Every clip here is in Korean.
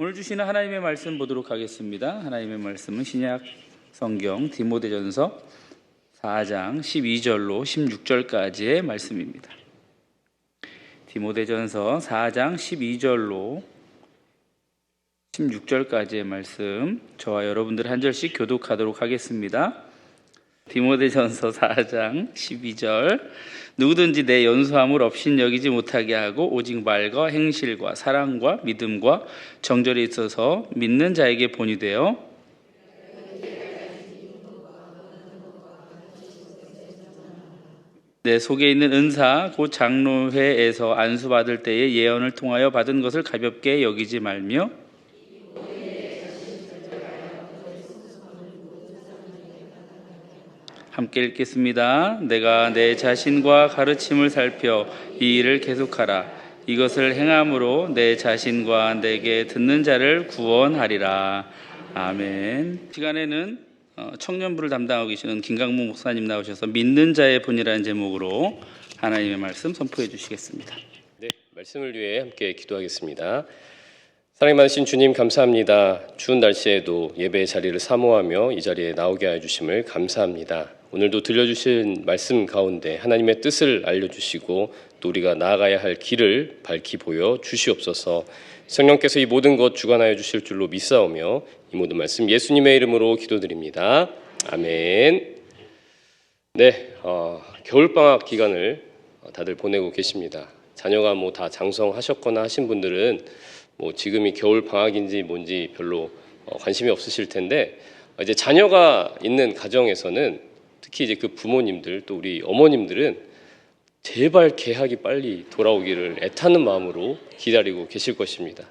오늘 주시는 하나님의 말씀 보도록 하겠습니다. 하나님의 말씀은 신약 성경 디모데전서 4장 12절로 16절까지의 말씀입니다. 디모데전서 4장 12절로 16절까지의 말씀, 저와 여러분들 한 절씩 교독하도록 하겠습니다. 디모데전서 4장 12절. 누구든지 내 연소함을 업신여기지 못하게 하고 오직 말과 행실과 사랑과 믿음과 정절에 있어서 믿는 자에게 본이 되어 내 속에 있는 은사 곧 장로회에서 안수받을 때에 예언을 통하여 받은 것을 가볍게 여기지 말며 함께 읽겠습니다. 내가 내 자신과 가르침을 살펴 이 일을 계속하라. 이것을 행함으로 내 자신과 내게 듣는 자를 구원하리라. 아멘. 시간에는 청년부를 담당하고 계시는 김강무 목사님 나오셔서 믿는 자의 본이라는 제목으로 하나님의 말씀 선포해 주시겠습니다. 네, 말씀을 위해 함께 기도하겠습니다. 사랑이 많으신 주님 감사합니다. 추운 날씨에도 예배의 자리를 사모하며 이 자리에 나오게 해주심을 감사합니다. 오늘도 들려주신 말씀 가운데 하나님의 뜻을 알려주시고 또 우리가 나아가야 할 길을 밝히 보여 주시옵소서. 성령께서 이 모든 것 주관하여 주실 줄로 믿사오며 이 모든 말씀 예수님의 이름으로 기도드립니다. 아멘. 네, 겨울방학 기간을 다들 보내고 계십니다. 자녀가 다 장성하셨거나 하신 분들은 지금이 겨울방학인지 뭔지 별로 관심이 없으실 텐데, 이제 자녀가 있는 가정에서는 특히 이제 그 부모님들 또 우리 어머님들은 제발 개학이 빨리 돌아오기를 애타는 마음으로 기다리고 계실 것입니다.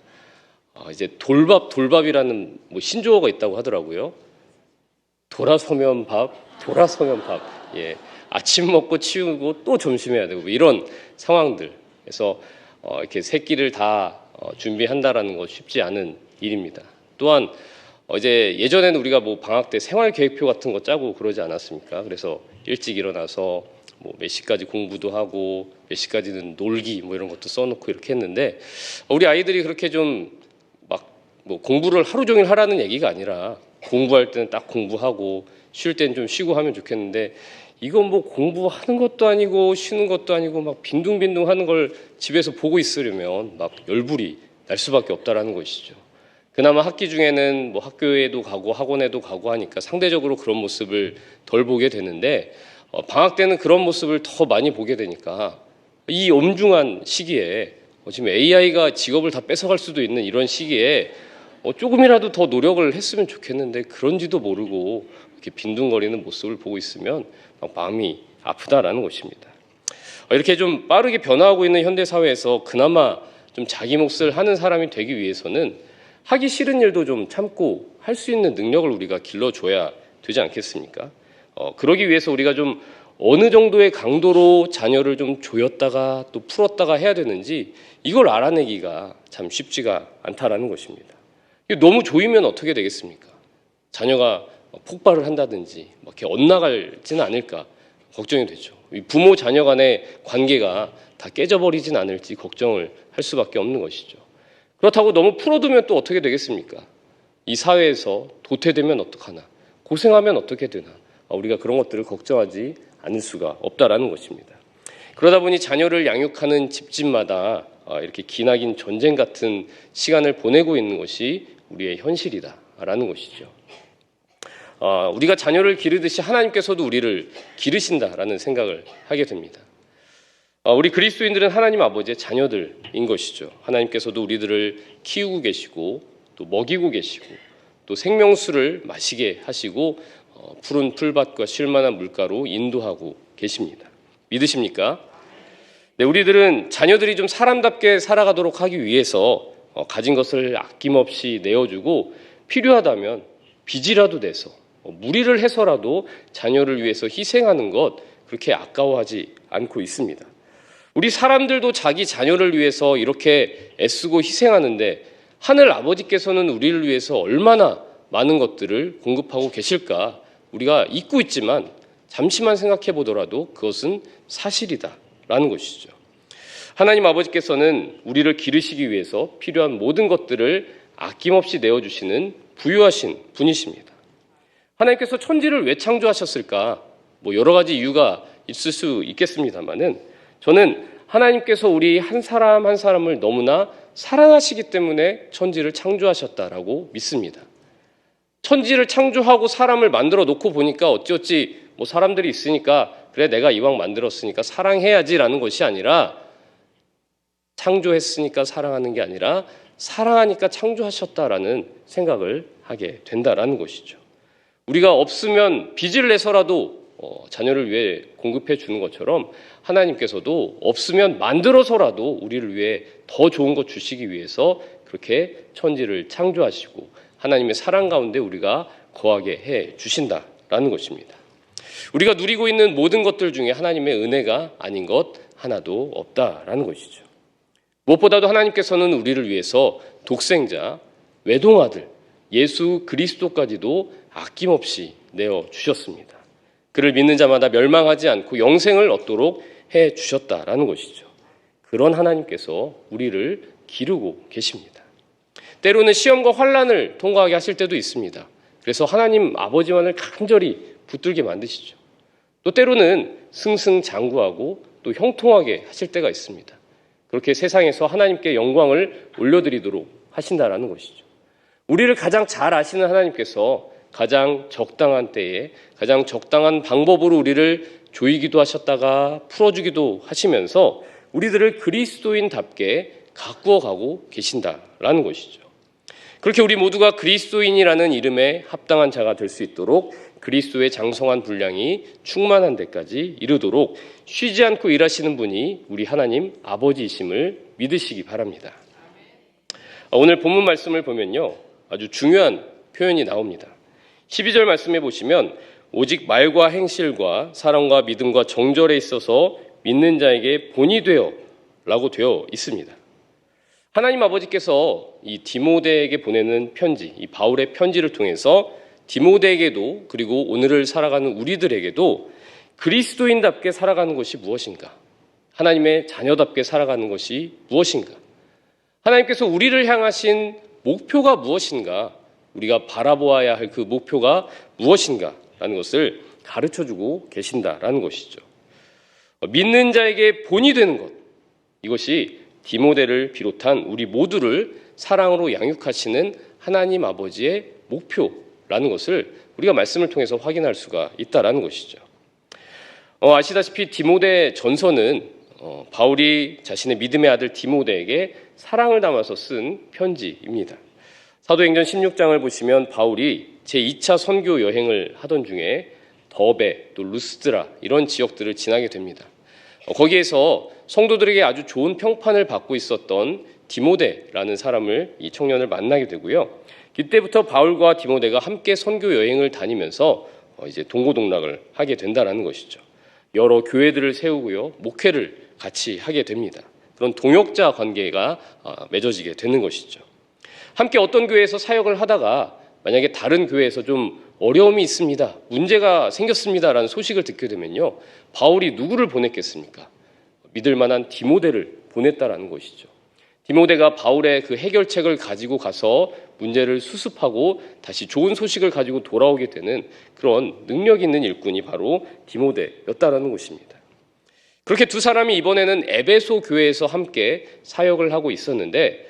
이제 돌밥이라는 신조어가 있다고 하더라고요. 돌아서면 밥. 예, 아침 먹고 치우고 또 점심 해야 되고 이런 상황들. 그래서 이렇게 새끼를 다 준비한다라는 거 쉽지 않은 일입니다. 또한 이제 예전에는 우리가 방학 때 생활 계획표 같은 거 짜고 그러지 않았습니까? 그래서 일찍 일어나서 몇 시까지 공부도 하고 몇 시까지는 놀기 이런 것도 써놓고 이렇게 했는데, 우리 아이들이 그렇게 좀 공부를 하루 종일 하라는 얘기가 아니라 공부할 때는 딱 공부하고 쉴 때는 좀 쉬고 하면 좋겠는데, 이건 공부하는 것도 아니고 쉬는 것도 아니고 빈둥빈둥 하는 걸 집에서 보고 있으려면 열불이 날 수밖에 없다라는 것이죠. 그나마 학기 중에는 학교에도 가고 학원에도 가고 하니까 상대적으로 그런 모습을 덜 보게 되는데, 방학 때는 그런 모습을 더 많이 보게 되니까 이 엄중한 시기에 지금 AI가 직업을 다 뺏어갈 수도 있는 이런 시기에 조금이라도 더 노력을 했으면 좋겠는데 그런지도 모르고 이렇게 빈둥거리는 모습을 보고 있으면 마음이 아프다라는 것입니다. 이렇게 좀 빠르게 변화하고 있는 현대 사회에서 그나마 좀 자기 몫을 하는 사람이 되기 위해서는 하기 싫은 일도 좀 참고 할 수 있는 능력을 우리가 길러줘야 되지 않겠습니까? 그러기 위해서 우리가 좀 어느 정도의 강도로 자녀를 좀 조였다가 또 풀었다가 해야 되는지 이걸 알아내기가 참 쉽지가 않다라는 것입니다. 너무 조이면 어떻게 되겠습니까? 자녀가 폭발을 한다든지 이렇게 엇나갈지는 않을까 걱정이 되죠. 부모 자녀 간의 관계가 다 깨져버리진 않을지 걱정을 할 수밖에 없는 것이죠. 그렇다고 너무 풀어두면 또 어떻게 되겠습니까? 이 사회에서 도태되면 어떡하나, 고생하면 어떻게 되나, 우리가 그런 것들을 걱정하지 않을 수가 없다라는 것입니다. 그러다 보니 자녀를 양육하는 집집마다 이렇게 기나긴 전쟁 같은 시간을 보내고 있는 것이 우리의 현실이다라는 것이죠. 우리가 자녀를 기르듯이 하나님께서도 우리를 기르신다라는 생각을 하게 됩니다. 우리 그리스도인들은 하나님 아버지의 자녀들인 것이죠. 하나님께서도 우리들을 키우고 계시고 또 먹이고 계시고 또 생명수를 마시게 하시고 푸른 풀밭과 쉴만한 물가로 인도하고 계십니다. 믿으십니까? 네, 우리들은 자녀들이 좀 사람답게 살아가도록 하기 위해서 가진 것을 아낌없이 내어주고 필요하다면 빚이라도 내서 무리를 해서라도 자녀를 위해서 희생하는 것 그렇게 아까워하지 않고 있습니다. 우리 사람들도 자기 자녀를 위해서 이렇게 애쓰고 희생하는데 하늘 아버지께서는 우리를 위해서 얼마나 많은 것들을 공급하고 계실까 우리가 잊고 있지만 잠시만 생각해 보더라도 그것은 사실이다라는 것이죠. 하나님 아버지께서는 우리를 기르시기 위해서 필요한 모든 것들을 아낌없이 내어주시는 부유하신 분이십니다. 하나님께서 천지를 왜 창조하셨을까? 여러 가지 이유가 있을 수 있겠습니다만은 저는 하나님께서 우리 한 사람 한 사람을 너무나 사랑하시기 때문에 천지를 창조하셨다라고 믿습니다. 천지를 창조하고 사람을 만들어 놓고 보니까 어찌어찌 사람들이 있으니까 그래 내가 이왕 만들었으니까 사랑해야지라는 것이 아니라 창조했으니까 사랑하는 게 아니라 사랑하니까 창조하셨다라는 생각을 하게 된다라는 것이죠. 우리가 없으면 빚을 내서라도 자녀를 위해 공급해 주는 것처럼 하나님께서도 없으면 만들어서라도 우리를 위해 더 좋은 것 주시기 위해서 그렇게 천지를 창조하시고 하나님의 사랑 가운데 우리가 거하게 해 주신다라는 것입니다. 우리가 누리고 있는 모든 것들 중에 하나님의 은혜가 아닌 것 하나도 없다라는 것이죠. 무엇보다도 하나님께서는 우리를 위해서 독생자, 외동아들, 예수 그리스도까지도 아낌없이 내어주셨습니다. 그를 믿는 자마다 멸망하지 않고 영생을 얻도록 해주셨다라는 것이죠. 그런 하나님께서 우리를 기르고 계십니다. 때로는 시험과 환난을 통과하게 하실 때도 있습니다. 그래서 하나님 아버지만을 간절히 붙들게 만드시죠. 또 때로는 승승장구하고 또 형통하게 하실 때가 있습니다. 그렇게 세상에서 하나님께 영광을 올려드리도록 하신다라는 것이죠. 우리를 가장 잘 아시는 하나님께서 가장 적당한 때에 가장 적당한 방법으로 우리를 조이기도 하셨다가 풀어주기도 하시면서 우리들을 그리스도인답게 가꾸어 가고 계신다라는 것이죠. 그렇게 우리 모두가 그리스도인이라는 이름에 합당한 자가 될 수 있도록 그리스도의 장성한 분량이 충만한 데까지 이르도록 쉬지 않고 일하시는 분이 우리 하나님 아버지이심을 믿으시기 바랍니다. 오늘 본문 말씀을 보면요, 아주 중요한 표현이 나옵니다. 12절 말씀해 보시면 오직 말과 행실과 사랑과 믿음과 정절에 있어서 믿는 자에게 본이 되어 라고 되어 있습니다. 하나님 아버지께서 이 디모데에게 보내는 편지, 이 바울의 편지를 통해서 디모데에게도 그리고 오늘을 살아가는 우리들에게도 그리스도인답게 살아가는 것이 무엇인가? 하나님의 자녀답게 살아가는 것이 무엇인가? 하나님께서 우리를 향하신 목표가 무엇인가? 우리가 바라보아야 할 그 목표가 무엇인가라는 것을 가르쳐주고 계신다라는 것이죠. 믿는 자에게 본이 되는 것, 이것이 디모데를 비롯한 우리 모두를 사랑으로 양육하시는 하나님 아버지의 목표라는 것을 우리가 말씀을 통해서 확인할 수가 있다라는 것이죠. 아시다시피 디모데 전서는 바울이 자신의 믿음의 아들 디모데에게 사랑을 담아서 쓴 편지입니다. 사도행전 16장을 보시면 바울이 제2차 선교 여행을 하던 중에 더베, 또 루스드라 이런 지역들을 지나게 됩니다. 거기에서 성도들에게 아주 좋은 평판을 받고 있었던 디모데라는 사람을, 이 청년을 만나게 되고요. 그때부터 바울과 디모데가 함께 선교 여행을 다니면서 이제 동고동락을 하게 된다라는 것이죠. 여러 교회들을 세우고요, 목회를 같이 하게 됩니다. 그런 동역자 관계가 맺어지게 되는 것이죠. 함께 어떤 교회에서 사역을 하다가 만약에 다른 교회에서 좀 어려움이 있습니다, 문제가 생겼습니다라는 소식을 듣게 되면요, 바울이 누구를 보냈겠습니까? 믿을 만한 디모데를 보냈다라는 것이죠. 디모데가 바울의 그 해결책을 가지고 가서 문제를 수습하고 다시 좋은 소식을 가지고 돌아오게 되는 그런 능력 있는 일꾼이 바로 디모데였다라는 것입니다. 그렇게 두 사람이 이번에는 에베소 교회에서 함께 사역을 하고 있었는데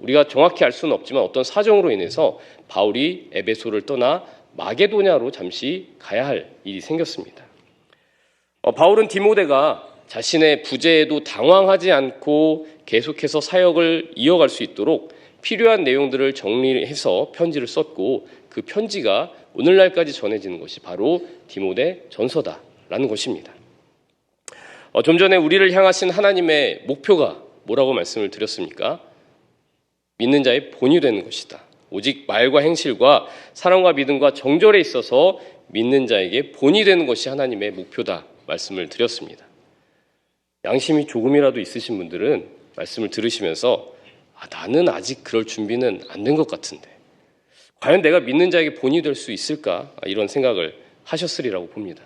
우리가 정확히 알 수는 없지만 어떤 사정으로 인해서 바울이 에베소를 떠나 마게도냐로 잠시 가야 할 일이 생겼습니다. 바울은 디모데가 자신의 부재에도 당황하지 않고 계속해서 사역을 이어갈 수 있도록 필요한 내용들을 정리해서 편지를 썼고, 그 편지가 오늘날까지 전해지는 것이 바로 디모데 전서다라는 것입니다. 좀 전에 우리를 향하신 하나님의 목표가 뭐라고 말씀을 드렸습니까? 믿는 자의 본이 되는 것이다. 오직 말과 행실과 사랑과 믿음과 정절에 있어서 믿는 자에게 본이 되는 것이 하나님의 목표다 말씀을 드렸습니다. 양심이 조금이라도 있으신 분들은 말씀을 들으시면서 나는 아직 그럴 준비는 안 된 것 같은데 과연 내가 믿는 자에게 본이 될 수 있을까? 이런 생각을 하셨으리라고 봅니다.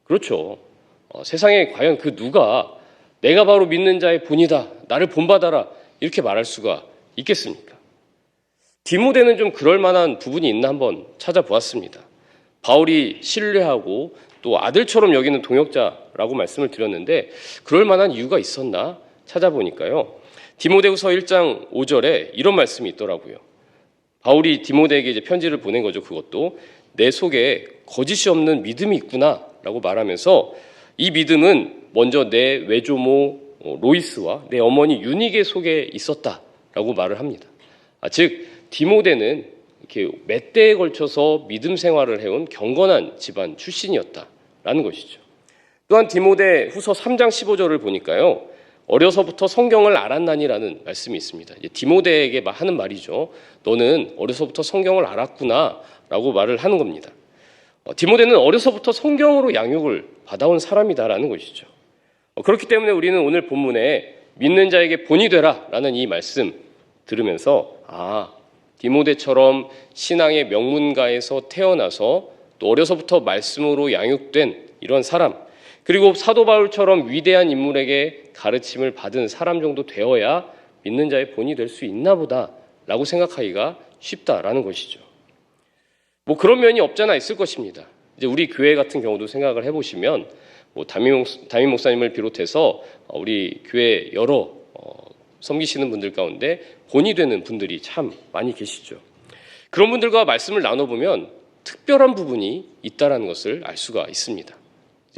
그렇죠. 세상에 과연 그 누가 내가 바로 믿는 자의 본이다, 나를 본받아라 이렇게 말할 수가 있겠습니까? 디모데는 좀 그럴 만한 부분이 있나 한번 찾아보았습니다. 바울이 신뢰하고 또 아들처럼 여기는 동역자라고 말씀을 드렸는데 그럴 만한 이유가 있었나 찾아보니까요. 디모데후서 1장 5절에 이런 말씀이 있더라고요. 바울이 디모데에게 이제 편지를 보낸 거죠. 그것도 내 속에 거짓이 없는 믿음이 있구나라고 말하면서 이 믿음은 먼저 내 외조모 로이스와 내 어머니 유니게 속에 있었다라고 말을 합니다. 즉 디모데는 이렇게 몇 대에 걸쳐서 믿음 생활을 해온 경건한 집안 출신이었다라는 것이죠. 또한 디모데 후서 3장 15절을 보니까요. 어려서부터 성경을 알았나니라는 말씀이 있습니다. 디모데에게 하는 말이죠. 너는 어려서부터 성경을 알았구나라고 말을 하는 겁니다. 디모데는 어려서부터 성경으로 양육을 받아온 사람이다라는 것이죠. 그렇기 때문에 우리는 오늘 본문에 믿는 자에게 본이 되라라는 이 말씀 들으면서 디모데처럼 신앙의 명문가에서 태어나서 또 어려서부터 말씀으로 양육된 이런 사람, 그리고 사도 바울처럼 위대한 인물에게 가르침을 받은 사람 정도 되어야 믿는 자의 본이 될 수 있나 보다라고 생각하기가 쉽다라는 것이죠. 뭐 그런 면이 없잖아 있을 것입니다. 이제 우리 교회 같은 경우도 생각을 해보시면 담임 목사님을 비롯해서 우리 교회 여러 섬기시는 분들 가운데 본이 되는 분들이 참 많이 계시죠. 그런 분들과 말씀을 나눠보면 특별한 부분이 있다는 것을 알 수가 있습니다.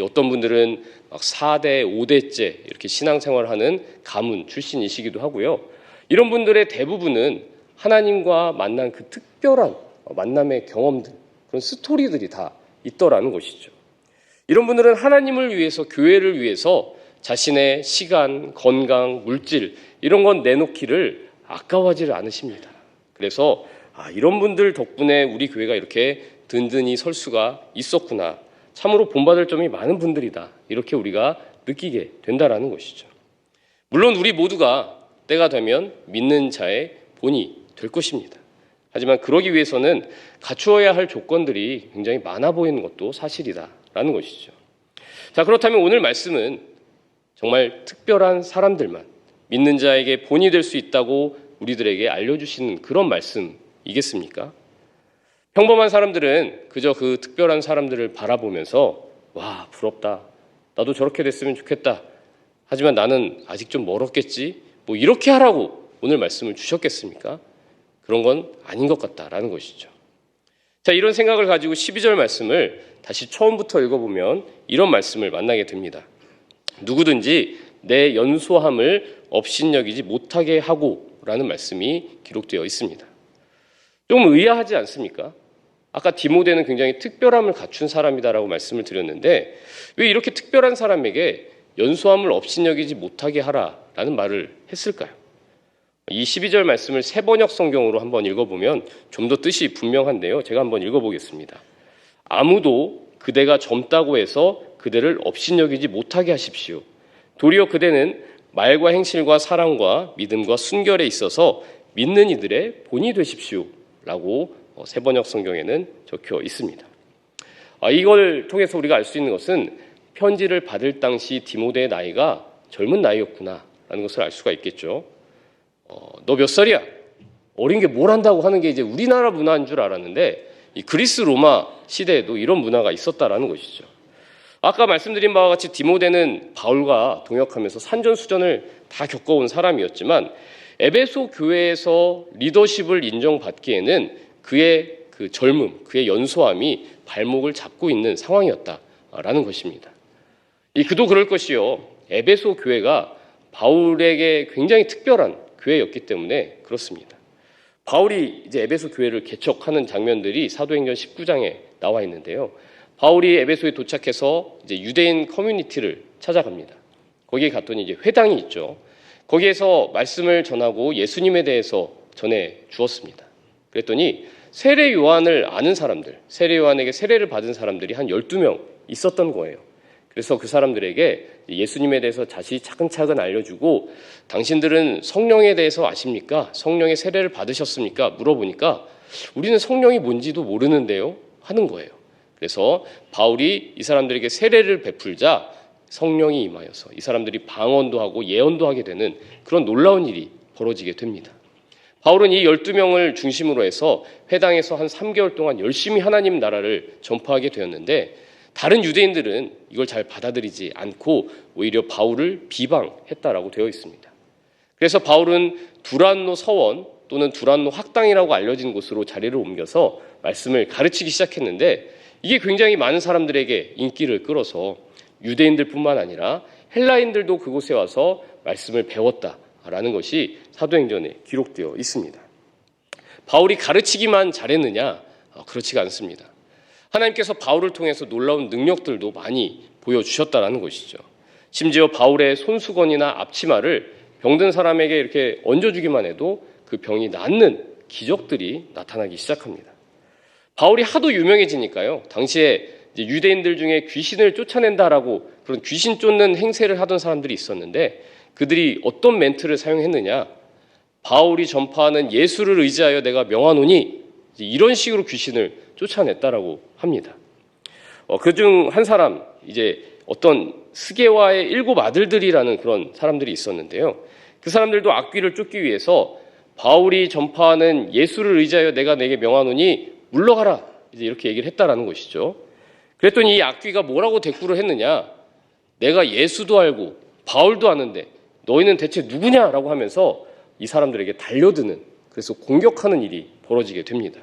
어떤 분들은 막 4대, 5대째 이렇게 신앙생활을 하는 가문 출신이시기도 하고요. 이런 분들의 대부분은 하나님과 만난 그 특별한 만남의 경험들, 그런 스토리들이 다 있더라는 것이죠. 이런 분들은 하나님을 위해서, 교회를 위해서 자신의 시간, 건강, 물질 이런 건 내놓기를 아까워하지를 않으십니다. 그래서 이런 분들 덕분에 우리 교회가 이렇게 든든히 설 수가 있었구나. 참으로 본받을 점이 많은 분들이다. 이렇게 우리가 느끼게 된다라는 것이죠. 물론 우리 모두가 때가 되면 믿는 자의 본이 될 것입니다. 하지만 그러기 위해서는 갖추어야 할 조건들이 굉장히 많아 보이는 것도 사실이다라는 것이죠. 자, 그렇다면 오늘 말씀은 정말 특별한 사람들만 믿는 자에게 본이 될 수 있다고 우리들에게 알려주시는 그런 말씀이겠습니까? 평범한 사람들은 그저 그 특별한 사람들을 바라보면서 와, 부럽다. 나도 저렇게 됐으면 좋겠다. 하지만 나는 아직 좀 멀었겠지. 뭐 이렇게 하라고 오늘 말씀을 주셨겠습니까? 그런 건 아닌 것 같다라는 것이죠. 자, 이런 생각을 가지고 12절 말씀을 다시 처음부터 읽어보면 이런 말씀을 만나게 됩니다. 누구든지 내 연소함을 업신여기지 못하게 하고 라는 말씀이 기록되어 있습니다. 좀 의아하지 않습니까? 아까 디모데는 굉장히 특별함을 갖춘 사람이다라고 말씀을 드렸는데 왜 이렇게 특별한 사람에게 연소함을 업신여기지 못하게 하라라는 말을 했을까요? 이 12절 말씀을 세번역 성경으로 한번 읽어보면 좀 더 뜻이 분명한데요. 제가 한번 읽어보겠습니다. 아무도 그대가 젊다고 해서 그대를 업신여기지 못하게 하십시오. 도리어 그대는 말과 행실과 사랑과 믿음과 순결에 있어서 믿는 이들의 본이 되십시오. 라고 세번역 성경에는 적혀 있습니다. 이걸 통해서 우리가 알 수 있는 것은 편지를 받을 당시 디모데의 나이가 젊은 나이였구나 라는 것을 알 수가 있겠죠. 너 몇 살이야? 어린 게 뭘 한다고 하는 게 이제 우리나라 문화인 줄 알았는데 이 그리스 로마 시대에도 이런 문화가 있었다라는 것이죠. 아까 말씀드린 바와 같이 디모데는 바울과 동역하면서 산전수전을 다 겪어온 사람이었지만 에베소 교회에서 리더십을 인정받기에는 그의 그 젊음, 그의 연소함이 발목을 잡고 있는 상황이었다라는 것입니다. 그도 그럴 것이요. 에베소 교회가 바울에게 굉장히 특별한 교회였기 때문에 그렇습니다. 바울이 이제 에베소 교회를 개척하는 장면들이 사도행전 19장에 나와 있는데요. 바울이 에베소에 도착해서 이제 유대인 커뮤니티를 찾아갑니다. 거기에 갔더니 이제 회당이 있죠. 거기에서 말씀을 전하고 예수님에 대해서 전해 주었습니다. 그랬더니 세례 요한을 아는 사람들, 세례 요한에게 세례를 받은 사람들이 한 12명 있었던 거예요. 그래서 그 사람들에게 예수님에 대해서 다시 차근차근 알려주고 당신들은 성령에 대해서 아십니까? 성령의 세례를 받으셨습니까? 물어보니까 우리는 성령이 뭔지도 모르는데요 하는 거예요. 그래서 바울이 이 사람들에게 세례를 베풀자 성령이 임하여서 이 사람들이 방언도 하고 예언도 하게 되는 그런 놀라운 일이 벌어지게 됩니다. 바울은 이 12명을 중심으로 해서 회당에서 한 3개월 동안 열심히 하나님 나라를 전파하게 되었는데 다른 유대인들은 이걸 잘 받아들이지 않고 오히려 바울을 비방했다라고 되어 있습니다. 그래서 바울은 두란노 서원 또는 두란노 학당이라고 알려진 곳으로 자리를 옮겨서 말씀을 가르치기 시작했는데 이게 굉장히 많은 사람들에게 인기를 끌어서 유대인들뿐만 아니라 헬라인들도 그곳에 와서 말씀을 배웠다라는 것이 사도행전에 기록되어 있습니다. 바울이 가르치기만 잘했느냐? 그렇지가 않습니다. 하나님께서 바울을 통해서 놀라운 능력들도 많이 보여주셨다라는 것이죠. 심지어 바울의 손수건이나 앞치마를 병든 사람에게 이렇게 얹어주기만 해도 그 병이 낫는 기적들이 나타나기 시작합니다. 바울이 하도 유명해지니까요. 당시에 유대인들 중에 귀신을 쫓아낸다라고 그런 귀신 쫓는 행세를 하던 사람들이 있었는데 그들이 어떤 멘트를 사용했느냐? 바울이 전파하는 예수를 의지하여 내가 명하노니 이런 식으로 귀신을 쫓아냈다라고 합니다. 그중 한 사람 이제 어떤 스게와의 7 아들들이라는 그런 사람들이 있었는데요. 그 사람들도 악귀를 쫓기 위해서 바울이 전파하는 예수를 의지하여 내가 내게 명하노니 물러가라 이제 이렇게 얘기를 했다라는 것이죠. 그랬더니 이 악귀가 뭐라고 대꾸를 했느냐? 내가 예수도 알고 바울도 아는데 너희는 대체 누구냐라고 하면서 이 사람들에게 달려드는 그래서 공격하는 일이 벌어지게 됩니다.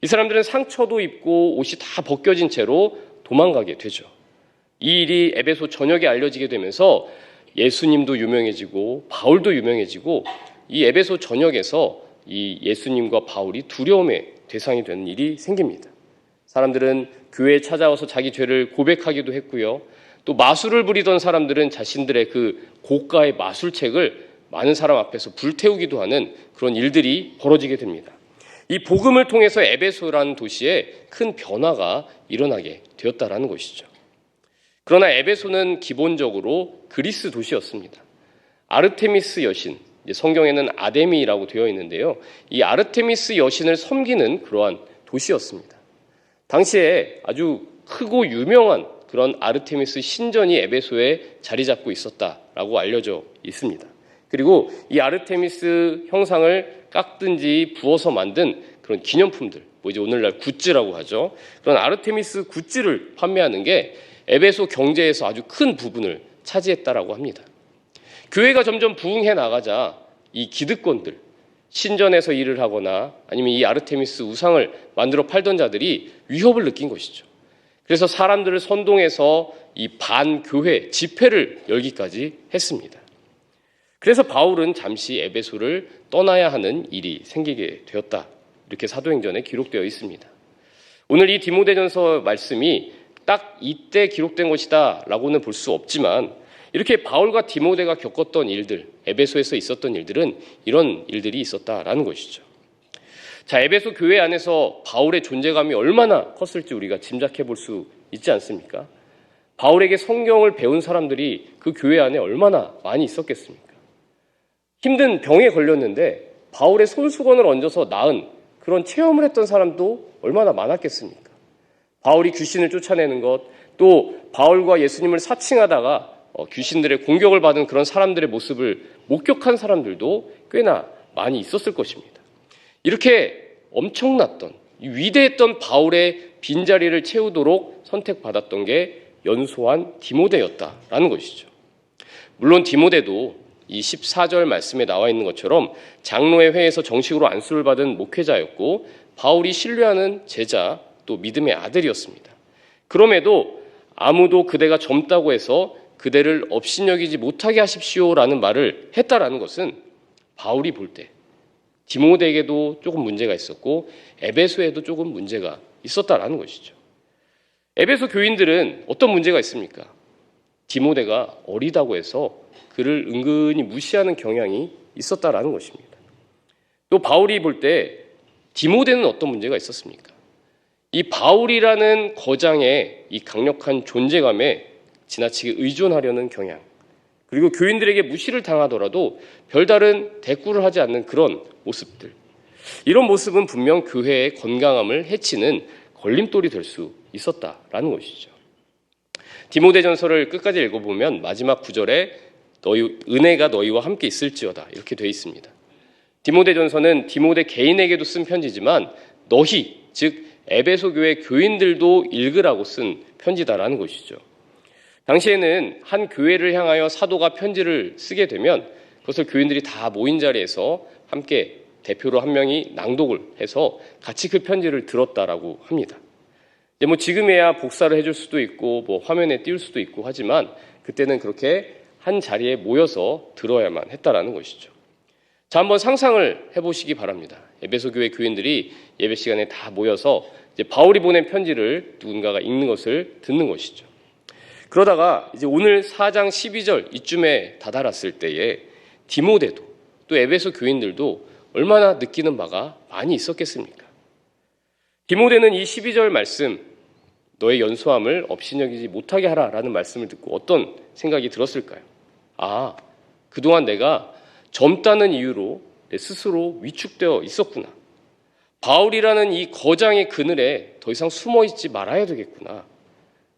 이 사람들은 상처도 입고 옷이 다 벗겨진 채로 도망가게 되죠. 이 일이 에베소 전역에 알려지게 되면서 예수님도 유명해지고 바울도 유명해지고 이 에베소 전역에서 이 예수님과 바울이 두려움의 대상이 되는 일이 생깁니다. 사람들은 교회에 찾아와서 자기 죄를 고백하기도 했고요. 또 마술을 부리던 사람들은 자신들의 그 고가의 마술책을 많은 사람 앞에서 불태우기도 하는 그런 일들이 벌어지게 됩니다. 이 복음을 통해서 에베소라는 도시에 큰 변화가 일어나게 되었다라는 것이죠. 그러나 에베소는 기본적으로 그리스 도시였습니다. 아르테미스 여신, 성경에는 아데미라고 되어 있는데요. 이 아르테미스 여신을 섬기는 그러한 도시였습니다. 당시에 아주 크고 유명한 그런 아르테미스 신전이 에베소에 자리 잡고 있었다라고 알려져 있습니다. 그리고 이 아르테미스 형상을 깎든지 부어서 만든 그런 기념품들, 이제 오늘날 굿즈라고 하죠. 그런 아르테미스 굿즈를 판매하는 게 에베소 경제에서 아주 큰 부분을 차지했다라고 합니다. 교회가 점점 부흥해 나가자 이 기득권들, 신전에서 일을 하거나 아니면 이 아르테미스 우상을 만들어 팔던 자들이 위협을 느낀 것이죠. 그래서 사람들을 선동해서 이 반교회 집회를 열기까지 했습니다. 그래서 바울은 잠시 에베소를 떠나야 하는 일이 생기게 되었다. 이렇게 사도행전에 기록되어 있습니다. 오늘 이 디모데전서 말씀이 딱 이때 기록된 것이다 라고는 볼 수 없지만 이렇게 바울과 디모데가 겪었던 일들, 에베소에서 있었던 일들은 이런 일들이 있었다라는 것이죠. 자, 에베소 교회 안에서 바울의 존재감이 얼마나 컸을지 우리가 짐작해 볼 수 있지 않습니까? 바울에게 성경을 배운 사람들이 그 교회 안에 얼마나 많이 있었겠습니까? 힘든 병에 걸렸는데 바울의 손수건을 얹어서 나은 그런 체험을 했던 사람도 얼마나 많았겠습니까? 바울이 귀신을 쫓아내는 것, 또 바울과 예수님을 사칭하다가 귀신들의 공격을 받은 그런 사람들의 모습을 목격한 사람들도 꽤나 많이 있었을 것입니다. 이렇게 엄청났던, 위대했던 바울의 빈자리를 채우도록 선택받았던 게 연소한 디모데였다라는 것이죠. 물론 디모데도 이 14절 말씀에 나와 있는 것처럼 장로의 회에서 정식으로 안수를 받은 목회자였고 바울이 신뢰하는 제자 또 믿음의 아들이었습니다. 그럼에도 아무도 그대가 젊다고 해서 그대를 업신여기지 못하게 하십시오라는 말을 했다라는 것은 바울이 볼 때 디모데에게도 조금 문제가 있었고 에베소에도 조금 문제가 있었다라는 것이죠. 에베소 교인들은 어떤 문제가 있습니까? 디모데가 어리다고 해서 그를 은근히 무시하는 경향이 있었다라는 것입니다. 또 바울이 볼 때 디모데는 어떤 문제가 있었습니까? 이 바울이라는 거장의 이 강력한 존재감에 지나치게 의존하려는 경향, 그리고 교인들에게 무시를 당하더라도 별다른 대꾸를 하지 않는 그런 모습들, 이런 모습은 분명 교회의 건강함을 해치는 걸림돌이 될 수 있었다라는 것이죠. 디모데전서를 끝까지 읽어보면 마지막 구절에 너희 은혜가 너희와 함께 있을지어다 이렇게 되어 있습니다. 디모데전서는 디모데 개인에게도 쓴 편지지만 너희, 즉 에베소 교회 교인들도 읽으라고 쓴 편지다라는 것이죠. 당시에는 한 교회를 향하여 사도가 편지를 쓰게 되면 그것을 교인들이 다 모인 자리에서 함께 대표로 한 명이 낭독을 해서 같이 그 편지를 들었다라고 합니다. 이제 지금에야 복사를 해줄 수도 있고 화면에 띄울 수도 있고 하지만 그때는 그렇게 한 자리에 모여서 들어야만 했다라는 것이죠. 자, 한번 상상을 해보시기 바랍니다. 에베소 교회 교인들이 예배 시간에 다 모여서 이제 바울이 보낸 편지를 누군가가 읽는 것을 듣는 것이죠. 그러다가 이제 오늘 4장 12절 이쯤에 다다랐을 때에 디모데도 또 에베소 교인들도 얼마나 느끼는 바가 많이 있었겠습니까? 디모데는 이 12절 말씀, 너의 연소함을 업신여기지 못하게 하라라는 말씀을 듣고 어떤 생각이 들었을까요? 아, 그동안 내가 젊다는 이유로 내 스스로 위축되어 있었구나. 바울이라는 이 거장의 그늘에 더 이상 숨어 있지 말아야 되겠구나.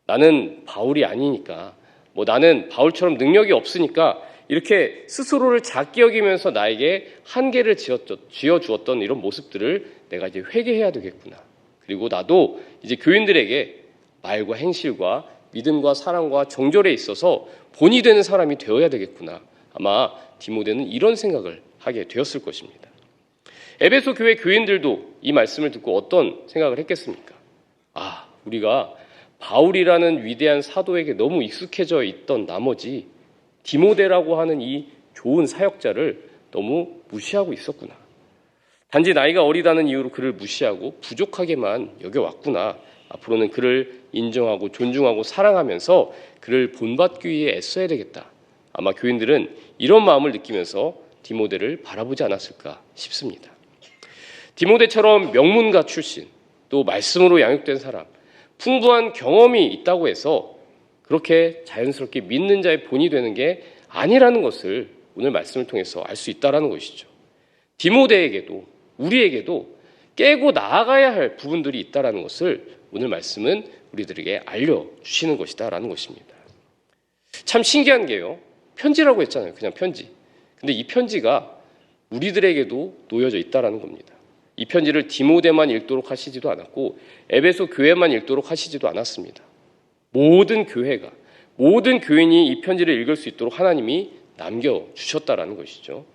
나는 바울이 아니니까, 나는 바울처럼 능력이 없으니까 이렇게 스스로를 작게 여기면서 나에게 한계를 지어주었던 이런 모습들을 내가 이제 회개해야 되겠구나. 그리고 나도 이제 교인들에게 말과 행실과 믿음과 사랑과 정절에 있어서 본이 되는 사람이 되어야 되겠구나. 아마 디모데는 이런 생각을 하게 되었을 것입니다. 에베소 교회 교인들도 이 말씀을 듣고 어떤 생각을 했겠습니까? 아, 우리가 바울이라는 위대한 사도에게 너무 익숙해져 있던 나머지 디모데라고 하는 이 좋은 사역자를 너무 무시하고 있었구나. 단지 나이가 어리다는 이유로 그를 무시하고 부족하게만 여겨왔구나. 앞으로는 그를 인정하고 존중하고 사랑하면서 그를 본받기 위해 애써야 되겠다. 아마 교인들은 이런 마음을 느끼면서 디모데를 바라보지 않았을까 싶습니다. 디모데처럼 명문가 출신, 또 말씀으로 양육된 사람, 풍부한 경험이 있다고 해서 그렇게 자연스럽게 믿는 자의 본이 되는 게 아니라는 것을 오늘 말씀을 통해서 알 수 있다는 것이죠. 디모데에게도 우리에게도 깨고 나아가야 할 부분들이 있다는 것을 오늘 말씀은 우리들에게 알려주시는 것이다라는 것입니다. 참 신기한 게요. 편지라고 했잖아요. 그냥 편지. 근데 이 편지가 우리들에게도 놓여져 있다는 겁니다. 이 편지를 디모데만 읽도록 하시지도 않았고 에베소 교회만 읽도록 하시지도 않았습니다. 모든 교회가, 모든 교인이 이 편지를 읽을 수 있도록 하나님이 남겨주셨다라는 것이죠.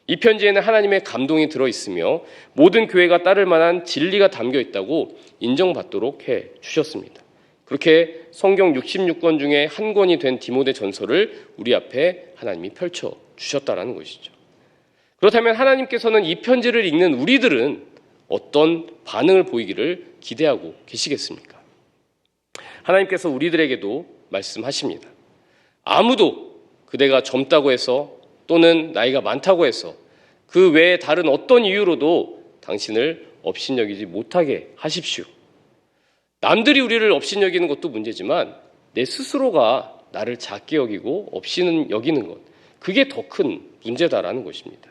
이 편지에는 하나님의 감동이 들어있으며 모든 교회가 따를 만한 진리가 담겨있다고 인정받도록 해주셨습니다. 그렇게 성경 66권 중에 한 권이 된 디모데 전서를 우리 앞에 하나님이 펼쳐주셨다라는 것이죠. 그렇다면 하나님께서는 이 편지를 읽는 우리들은 어떤 반응을 보이기를 기대하고 계시겠습니까? 하나님께서 우리들에게도 말씀하십니다. 아무도 그대가 젊다고 해서 또는 나이가 많다고 해서 그 외에 다른 어떤 이유로도 당신을 업신여기지 못하게 하십시오. 남들이 우리를 업신여기는 것도 문제지만 내 스스로가 나를 작게 여기고 업신여기는 것, 그게 더 큰 문제다라는 것입니다.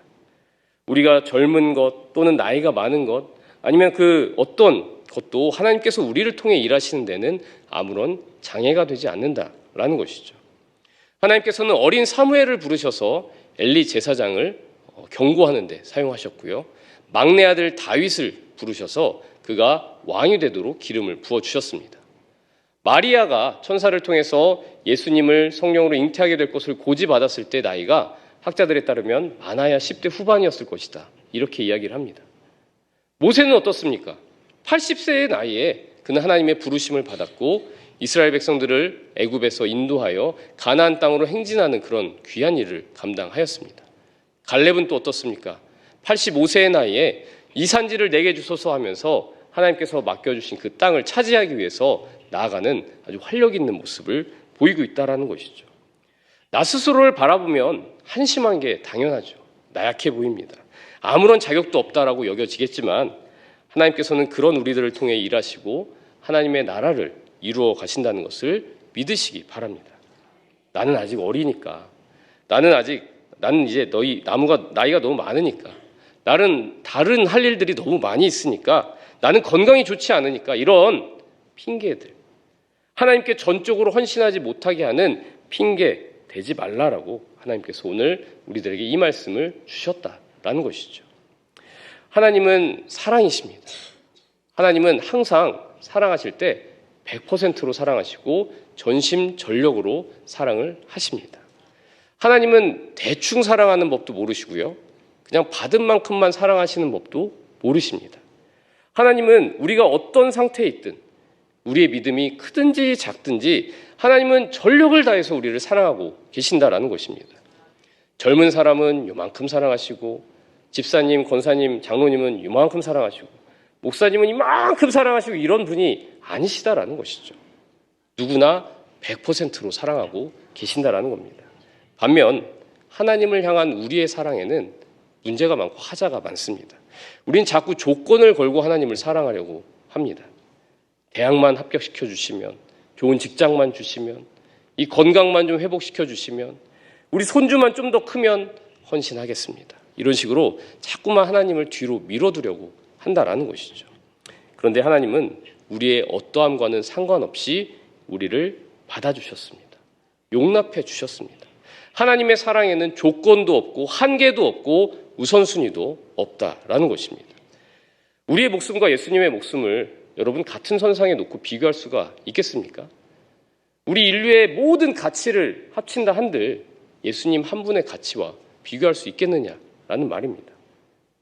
우리가 젊은 것 또는 나이가 많은 것 아니면 그 어떤 것도 하나님께서 우리를 통해 일하시는 데는 아무런 장애가 되지 않는다라는 것이죠. 하나님께서는 어린 사무엘을 부르셔서 엘리 제사장을 경고하는 데 사용하셨고요. 막내 아들 다윗을 부르셔서 그가 왕이 되도록 기름을 부어주셨습니다. 마리아가 천사를 통해서 예수님을 성령으로 잉태하게 될 것을 고지받았을 때 나이가 학자들에 따르면 많아야 10대 후반이었을 것이다. 이렇게 이야기를 합니다. 모세는 어떻습니까? 80세의 나이에 그는 하나님의 부르심을 받았고 이스라엘 백성들을 애굽에서 인도하여 가나안 땅으로 행진하는 그런 귀한 일을 감당하였습니다. 갈렙은 또 어떻습니까? 85세의 나이에 이 산지를 내게 주소서 하면서 하나님께서 맡겨주신 그 땅을 차지하기 위해서 나아가는 아주 활력 있는 모습을 보이고 있다는 것이죠. 나 스스로를 바라보면 한심한 게 당연하죠. 나약해 보입니다. 아무런 자격도 없다라고 여겨지겠지만 하나님께서는 그런 우리들을 통해 일하시고 하나님의 나라를 이루어 가신다는 것을 믿으시기 바랍니다. 나는 아직 어리니까, 나는 이제 나이가 너무 많으니까, 나는 다른 할 일들이 너무 많이 있으니까, 나는 건강이 좋지 않으니까, 이런 핑계들, 하나님께 전적으로 헌신하지 못하게 하는 핑계 되지 말라라고 하나님께서 오늘 우리들에게 이 말씀을 주셨다라는 것이죠. 하나님은 사랑이십니다. 하나님은 항상 사랑하실 때 100%로 사랑하시고 전심전력으로 사랑을 하십니다. 하나님은 대충 사랑하는 법도 모르시고요. 그냥 받은 만큼만 사랑하시는 법도 모르십니다. 하나님은 우리가 어떤 상태에 있든 우리의 믿음이 크든지 작든지 하나님은 전력을 다해서 우리를 사랑하고 계신다라는 것입니다. 젊은 사람은 요만큼 사랑하시고 집사님, 권사님, 장로님은 요만큼 사랑하시고 목사님은 이만큼 사랑하시고 이런 분이 아니시다라는 것이죠. 누구나 100%로 사랑하고 계신다라는 겁니다. 반면 하나님을 향한 우리의 사랑에는 문제가 많고 하자가 많습니다. 우린 자꾸 조건을 걸고 하나님을 사랑하려고 합니다. 대학만 합격시켜 주시면, 좋은 직장만 주시면, 이 건강만 좀 회복시켜 주시면, 우리 손주만 좀 더 크면 헌신하겠습니다. 이런 식으로 자꾸만 하나님을 뒤로 밀어두려고 한다라는 것이죠. 그런데 하나님은 우리의 어떠함과는 상관없이 우리를 받아주셨습니다. 용납해 주셨습니다. 하나님의 사랑에는 조건도 없고 한계도 없고 우선순위도 없다라는 것입니다. 우리의 목숨과 예수님의 목숨을 여러분 같은 선상에 놓고 비교할 수가 있겠습니까? 우리 인류의 모든 가치를 합친다 한들 예수님 한 분의 가치와 비교할 수 있겠느냐라는 말입니다.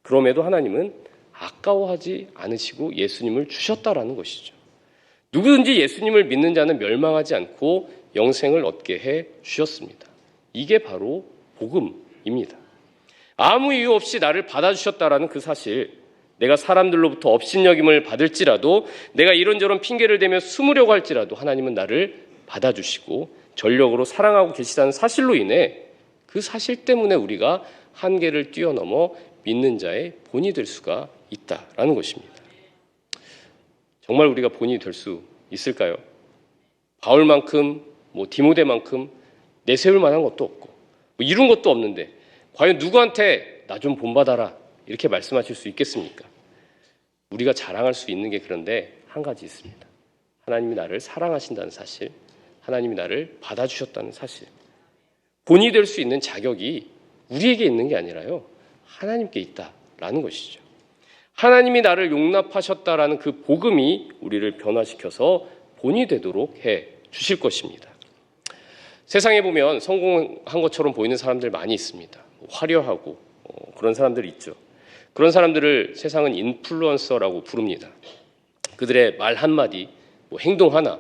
그럼에도 하나님은 아까워하지 않으시고 예수님을 주셨다라는 것이죠. 누구든지 예수님을 믿는 자는 멸망하지 않고 영생을 얻게 해 주셨습니다. 이게 바로 복음입니다. 아무 이유 없이 나를 받아주셨다라는 그 사실, 내가 사람들로부터 업신여김을 받을지라도 내가 이런저런 핑계를 대며 숨으려고 할지라도 하나님은 나를 받아주시고 전력으로 사랑하고 계시다는 사실로 인해 그 사실 때문에 우리가 한계를 뛰어넘어 믿는 자의 본이 될 수가 있다라는 것입니다. 정말 우리가 본이 될 수 있을까요? 바울만큼 디모데만큼 내세울 만한 것도 없고 이룬 것도 없는데 과연 누구한테 나 좀 본받아라 이렇게 말씀하실 수 있겠습니까? 우리가 자랑할 수 있는 게 그런데 한 가지 있습니다. 하나님이 나를 사랑하신다는 사실, 하나님이 나를 받아주셨다는 사실. 본이 될 수 있는 자격이 우리에게 있는 게 아니라요, 하나님께 있다라는 것이죠. 하나님이 나를 용납하셨다라는 그 복음이 우리를 변화시켜서 본이 되도록 해 주실 것입니다. 세상에 보면 성공한 것처럼 보이는 사람들 많이 있습니다. 화려하고 그런 사람들이 있죠. 그런 사람들을 세상은 인플루언서라고 부릅니다. 그들의 말 한마디, 행동 하나,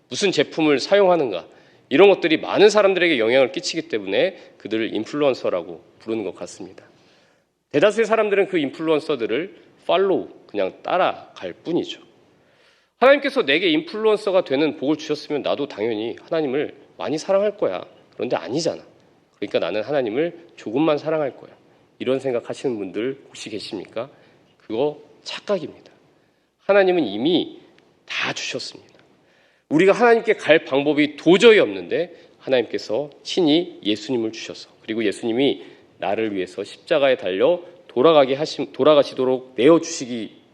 무슨 제품을 사용하는가 이런 것들이 많은 사람들에게 영향을 끼치기 때문에 그들을 인플루언서라고 부르는 것 같습니다. 대다수의 사람들은 그 인플루언서들을 팔로우, 그냥 따라갈 뿐이죠. 하나님께서 내게 인플루언서가 되는 복을 주셨으면 나도 당연히 하나님을 많이 사랑할 거야. 그런데 아니잖아. 그러니까 나는 하나님을 조금만 사랑할 거야. 이런 생각하시는 분들 혹시 계십니까? 그거 착각입니다. 하나님은 이미 다 주셨습니다. 우리가 하나님께 갈 방법이 도저히 없는데 하나님께서 친히 예수님을 주셔서, 그리고 예수님이 나를 위해서 십자가에 달려 돌아가시도록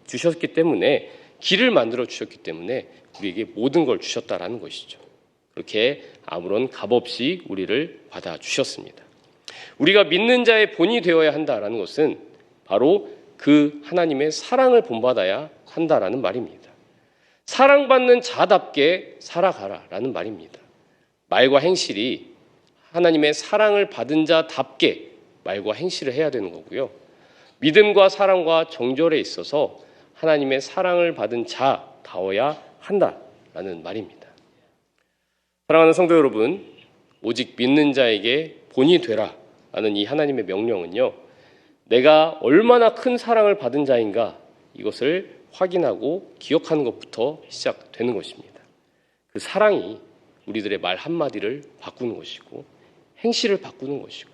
주셨기 때문에, 길을 만들어 주셨기 때문에 우리에게 모든 걸 주셨다라는 것이죠. 그렇게 아무런 값 없이 우리를 받아주셨습니다. 우리가 믿는 자의 본이 되어야 한다라는 것은 바로 그 하나님의 사랑을 본받아야 한다라는 말입니다. 사랑받는 자답게 살아가라라는 말입니다. 말과 행실이 하나님의 사랑을 받은 자답게 말과 행실을 해야 되는 거고요. 믿음과 사랑과 정절에 있어서 하나님의 사랑을 받은 자다워야 한다라는 말입니다. 사랑하는 성도 여러분, 오직 믿는 자에게 본이 되라라는 이 하나님의 명령은요, 내가 얼마나 큰 사랑을 받은 자인가 이것을 확인하고 기억하는 것부터 시작되는 것입니다. 그 사랑이 우리들의 말 한마디를 바꾸는 것이고 행실을 바꾸는 것이고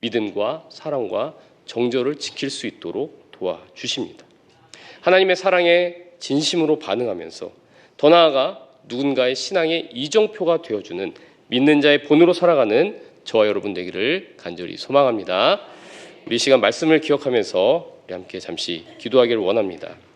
믿음과 사랑과 정절을 지킬 수 있도록 도와주십니다. 하나님의 사랑에 진심으로 반응하면서 더 나아가 누군가의 신앙의 이정표가 되어주는 믿는 자의 본으로 살아가는 저와 여러분 되기를 간절히 소망합니다. 우리 시간 말씀을 기억하면서 우리 함께 잠시 기도하기를 원합니다.